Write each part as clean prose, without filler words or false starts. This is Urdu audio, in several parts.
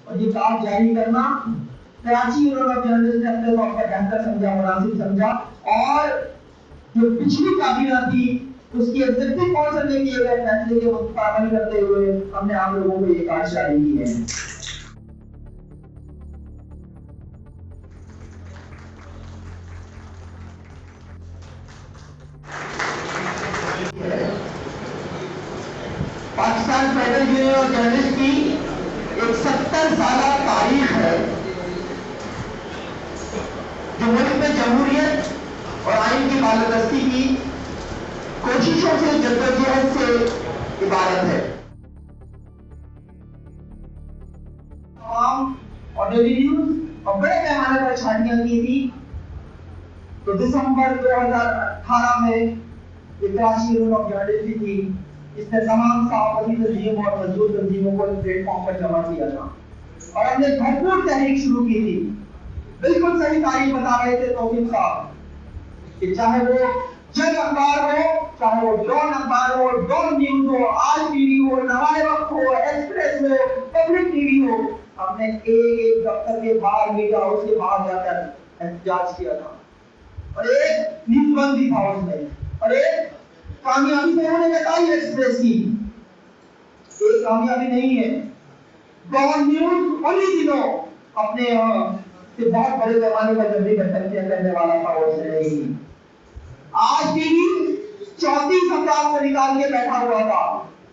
اور یہ کارڈ جاری کرنا کراچی یونین آف جرنلسٹ نے اپنے طور پر بہتر سمجھا، مناسب سمجھا، اور جو پچھلی کابینہ تھی اس کی ایگزیکٹو کونسل نے کیے گئے فیصلے کے مطابق کرتے ہوئے ہم نے آپ لوگوں کو یہ کارڈ جاری کیے ہیں۔ Pakistan federal union of journalist کی ایک 70 سالہ تاریخ ہے جو ملک میں جمہوریت اور آئین کی بالادستی کی کوششوں سے، جدوجہد سے عبارت ہے۔ تمام آڈیو نیوز اور بڑے پیمانے پر چھانٹیاں کی تھی، تو دسمبر 2018 میں یہ کراچی یونین آف جرنلسٹ تھی، اس نے تمام صحافتی تنظیموں اور مزدور تنظیموں کو پلیٹ فارم پر جمع کیا تھا اور ہم نے بھرپور تحریک شروع کی تھی۔ بالکل صحیح تاریخ بتا رہے تھے توفیق صاحب کہ چاہے وہ جنگ اخبار ہو، چاہے وہ ڈرون اخبار ہو، ڈرون نیوز ہو، آج ٹی وی ہو، نوائے وقت ہو، ایکسپریس ہو، پبلک ٹی وی ہو، ہم نے ایک دفتر کے باہر، میڈیا ہاؤس کے باہر جا کر احتجاج کیا تھا، اور ایک نیوز بندی تھا اس میں، اور ایک کامیابی سے انہوں نے بتائی ایکسپریس کی، ایک کامیابی نہیں ہے۔ ڈرون نیوز انہی دنوں اپنے سے بہت بڑے پیمانے پر جبری بدتمیزیاں کرنے والا تھا، اور اس نے نہیں۔ آج ٹی وی 34 افراد کو نکال کے بیٹھا ہوا تھا،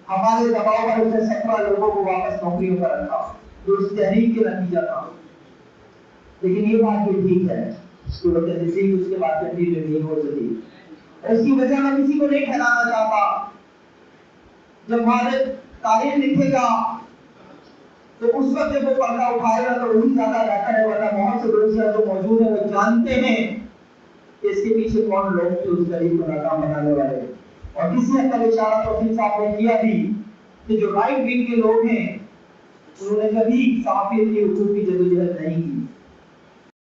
ہمارے دباؤ پر اسے 17 لوگوں کو واپس نوکریوں پر رکھا، جو اس تحریک کے نتیجہ تھا۔ لیکن یہ بات بھی ٹھیک ہے، اس کو اس کے بعد کنٹینیو نہیں ہو سکی، اس کی وجہ میں کسی کو نہیں ٹھہرانا چاہتا۔ جب والد تاریخ لکھے گا تو اس وقت جب وہ پردہ اٹھائے گا تو وہی زیادہ بہتر ہے، ورنہ بہت سے لوگ جو موجود ہیں وہ جانتے ہیں کہ اس کے پیچھے کون لوگ تھے اس تحریک کو ناکام بنانے والے، اور کسی حد تک اشارہ توفیق صاحب نے کیا بھی کہ جو رائٹ ونگ کے لوگ ہیں انہوں نے کبھی صحافیت کے حقوق کی جدوجہد نہیں کی۔